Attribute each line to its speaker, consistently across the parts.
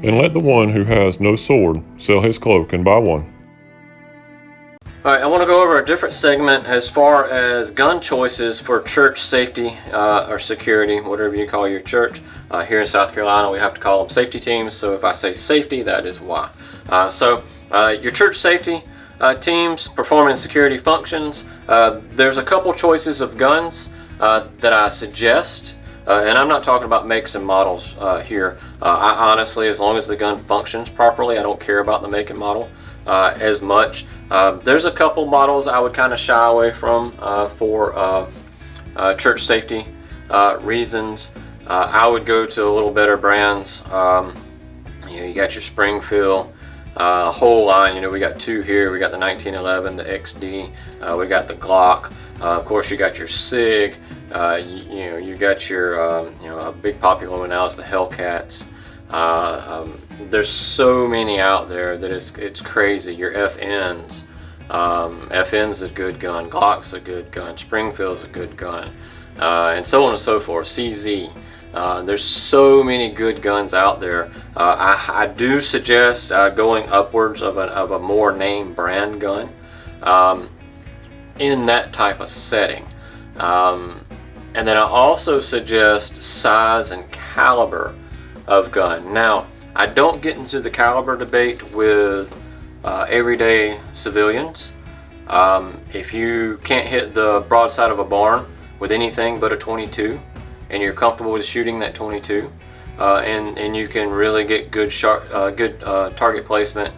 Speaker 1: and let the one who has no sword sell his cloak and buy one.
Speaker 2: Alright, I want to go over a different segment as far as gun choices for church safety or security, whatever you call your church. Here in South Carolina, we have to call them safety teams, so if I say safety, that is why. Your church safety teams performing security functions, there's a couple choices of guns that I suggest. And I'm not talking about makes and models here. I honestly, as long as the gun functions properly, I don't care about the make and model as much. There's a couple models I would kind of shy away from for church safety reasons. I would go to a little better brands. You got your Springfield, a whole line. We got two here. We got the 1911, the XD. We got the Glock. Of course, you got your SIG. You got your a big popular one now is the Hellcats. There's so many out there that it's crazy. Your FNs. FN's a good gun. Glock's a good gun. Springfield's a good gun, and so on and so forth. CZ. There's so many good guns out there. I do suggest going upwards of a more name brand gun in that type of setting. And then I also suggest size and caliber of gun. Now, I don't get into the caliber debate with everyday civilians. If you can't hit the broadside of a barn with anything but a 22, and you're comfortable with shooting that 22, and you can really get good target placement,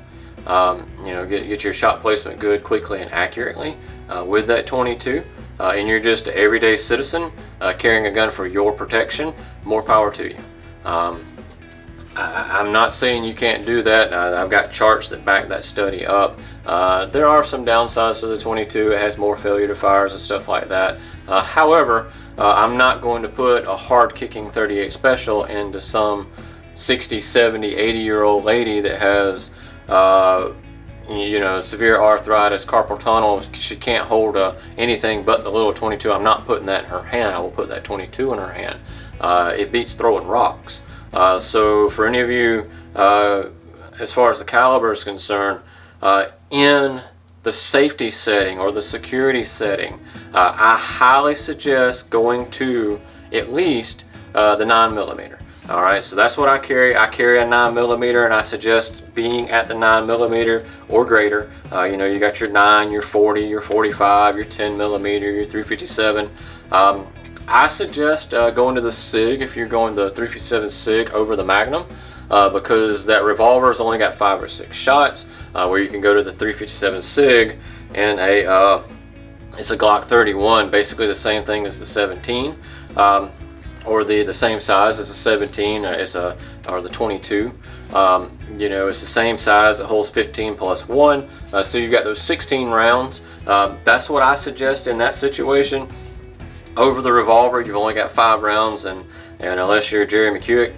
Speaker 2: get your shot placement good, quickly and accurately with that 22, and you're just an everyday citizen carrying a gun for your protection, more power to you. I'm not saying you can't do that. I've got charts that back that study up. There are some downsides to the 22. It has more failure to fires and stuff like that. However, I'm not going to put a hard kicking 38 special into some 60, 70, 80-year-old lady that has severe arthritis, carpal tunnel. She can't hold anything but the little 22. I'm not putting that in her hand. I will put that 22 in her hand. It beats throwing rocks. So for any of you, as far as the caliber is concerned, in the safety setting or the security setting, I highly suggest going to at least the 9mm. All right, so that's what I carry. I carry a 9mm, and I suggest being at the 9mm or greater. You got your 9, your 40, your 45, your 10mm, your 357. I suggest going to the SIG if you're going the 357 SIG over the Magnum, because that revolver's only got 5 or 6 shots, where you can go to the 357 SIG and it's a Glock 31, basically the same thing as the 17, or the same size as the 17, or the 22. It's the same size. It holds 15 plus 1, so you've got those 16 rounds. That's what I suggest in that situation. Over the revolver, you've only got 5 rounds, and unless you're Jerry McCuick,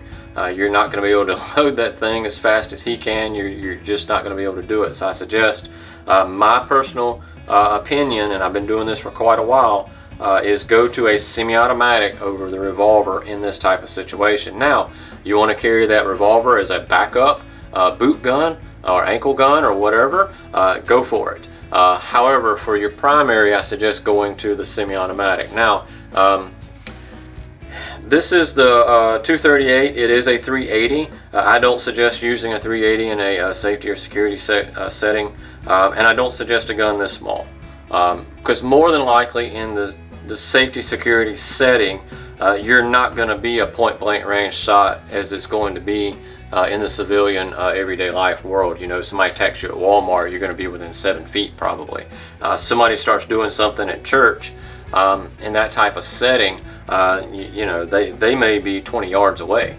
Speaker 2: you're not going to be able to load that thing as fast as he can. You're just not going to be able to do it. So I suggest, my personal opinion, and I've been doing this for quite a while, is go to a semi-automatic over the revolver in this type of situation. Now, you want to carry that revolver as a backup boot gun or ankle gun or whatever, go for it. However, for your primary, I suggest going to the semi-automatic. Now, this is the 238. It is a 380. I don't suggest using a 380 in a safety or security setting, and I don't suggest a gun this small, because more than likely in the safety security setting, you're not going to be a point blank range shot as it's going to be in the civilian everyday life world. Somebody attacks you at Walmart, you're going to be within 7 feet probably. Somebody starts doing something at church in that type of setting, they may be 20 yards away.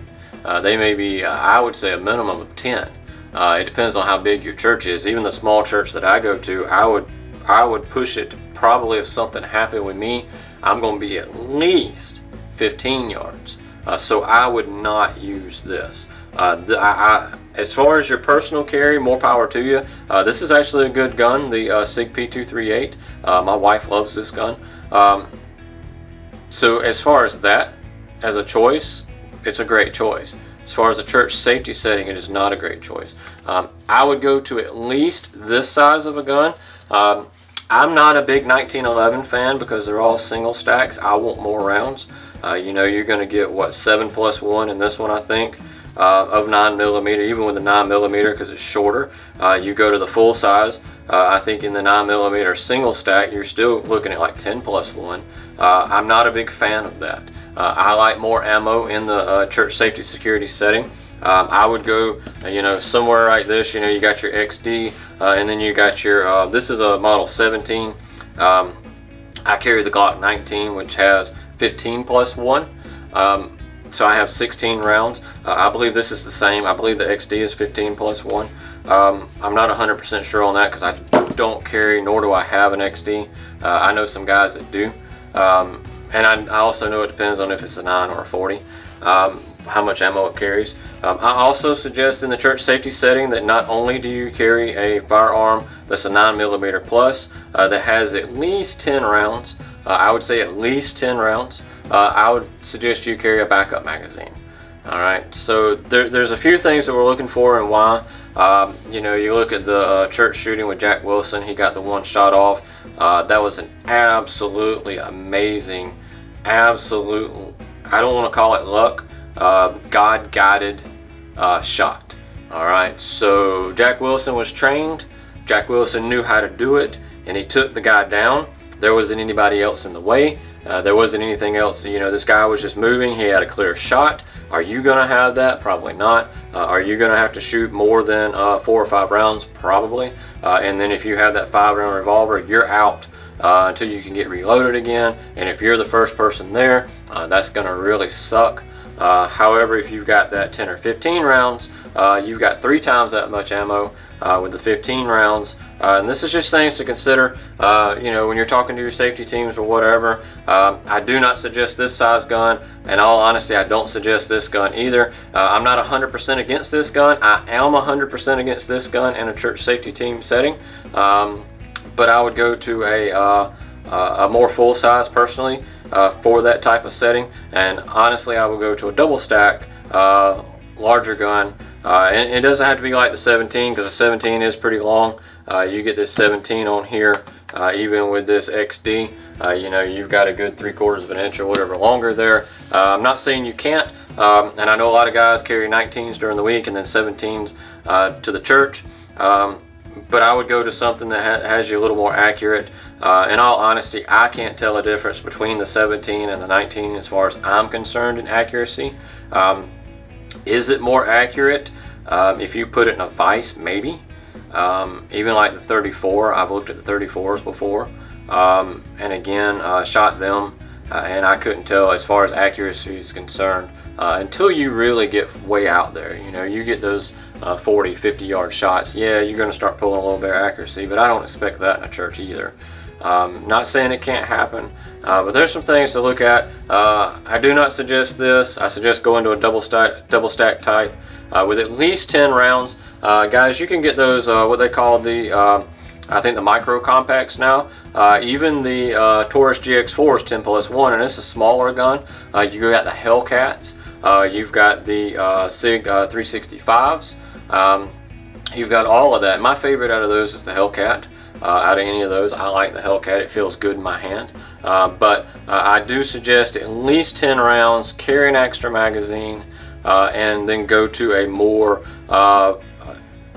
Speaker 2: They may be, I would say, a minimum of 10. It depends on how big your church is. Even the small church that I go to, I would push it to probably, if something happened with me, I'm going to be at least 15 yards. So I would not use this. As far as your personal carry, more power to you. This is actually a good gun, the SIG P238. My wife loves this gun. So as far as that, as a choice, it's a great choice. As far as a church safety setting, it is not a great choice. I would go to at least this size of a gun. I'm not a big 1911 fan because they're all single stacks. I want more rounds. You know, you're going to get, what, 7+1 in this one, I think, of 9mm, even with the 9mm because it's shorter. You go to the full size. I think in the 9mm single stack, you're still looking at like 10+1. I'm not a big fan of that. I like more ammo in the church safety security setting. I would go, you know, somewhere like this. You know, you got your XD, and then you got your, this is a model 17. I carry the Glock 19, which has 15+1. So I have 16 rounds. I believe this is the same. I believe the XD is 15+1. I'm not 100% sure on that because I don't carry, nor do I have an XD. I know some guys that do. And I also know it depends on if it's a 9 or a 40. How much ammo it carries. I also suggest in the church safety setting that not only do you carry a firearm that's a 9mm plus that has at least 10 rounds, I would say at least 10 rounds, I would suggest you carry a backup magazine. Alright, so there's a few things that we're looking for and why. You know, you look at the church shooting with Jack Wilson, he got the one shot off. That was an absolutely amazing, absolute, I don't want to call it luck, God-guided shot. Alright, so Jack Wilson was trained, Jack Wilson knew how to do it, and he took the guy down. There wasn't anybody else in the way. There wasn't anything else. You know, this guy was just moving. He had a clear shot. Are you going to have that? Probably not. Are you going to have to shoot more than 4 or 5 rounds? Probably. And then if you have that 5-round revolver, you're out until you can get reloaded again. And if you're the first person there, that's going to really suck. However, if you've got that 10 or 15 rounds, you've got 3 times that much ammo with the 15 rounds. And this is just things to consider, you know, when you're talking to your safety teams or whatever. I do not suggest this size gun. In all honesty, I don't suggest this gun either. I'm not 100% against this gun. I am 100% against this gun in a church safety team setting. But I would go to a more full size personally for that type of setting. And honestly, I would go to a double stack larger gun. And it doesn't have to be like the 17 because the 17 is pretty long. You get this 17 on here, even with this XD, you know, you've got a good 3/4 of an inch or whatever longer there. I'm not saying you can't, and I know a lot of guys carry 19s during the week and then 17s to the church. But I would go to something that has you a little more accurate. In all honesty, I can't tell a difference between the 17 and the 19 as far as I'm concerned in accuracy. Is it more accurate if you put it in a vise? Maybe. Even like the 34, I've looked at the 34s before, and again shot them, and I couldn't tell as far as accuracy is concerned until you really get way out there. You know, you get those 40, 50-yard shots. Yeah, you're going to start pulling a little bit of accuracy, but I don't expect that in a church either. Not saying it can't happen, but there's some things to look at. I do not suggest this. I suggest going to a double stack type with at least 10 rounds. Guys, you can get those what they call the I think the micro compacts now. Even the Taurus GX4 is 10+1, and it's a smaller gun. You got the Hellcats. You've got the SIG 365s. You've got all of that. My favorite out of those is the Hellcat. Out of any of those, I like the Hellcat. It feels good in my hand. But I do suggest at least 10 rounds, carry an extra magazine, and then go to a more,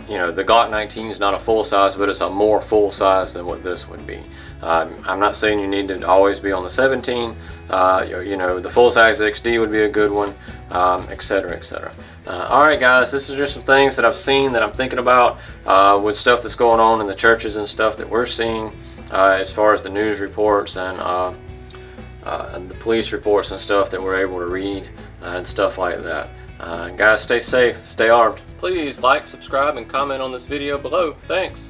Speaker 2: you know, the Glock 19 is not a full size, but it's a more full size than what this would be. I'm not saying you need to always be on the 17. You know, the full size XD would be a good one, etc., etc. Alright guys, this is just some things that I've seen that I'm thinking about with stuff that's going on in the churches and stuff that we're seeing as far as the news reports and the police reports and stuff that we're able to read and stuff like that. Guys, stay safe, stay armed. Please like, subscribe, and comment on this video below. Thanks.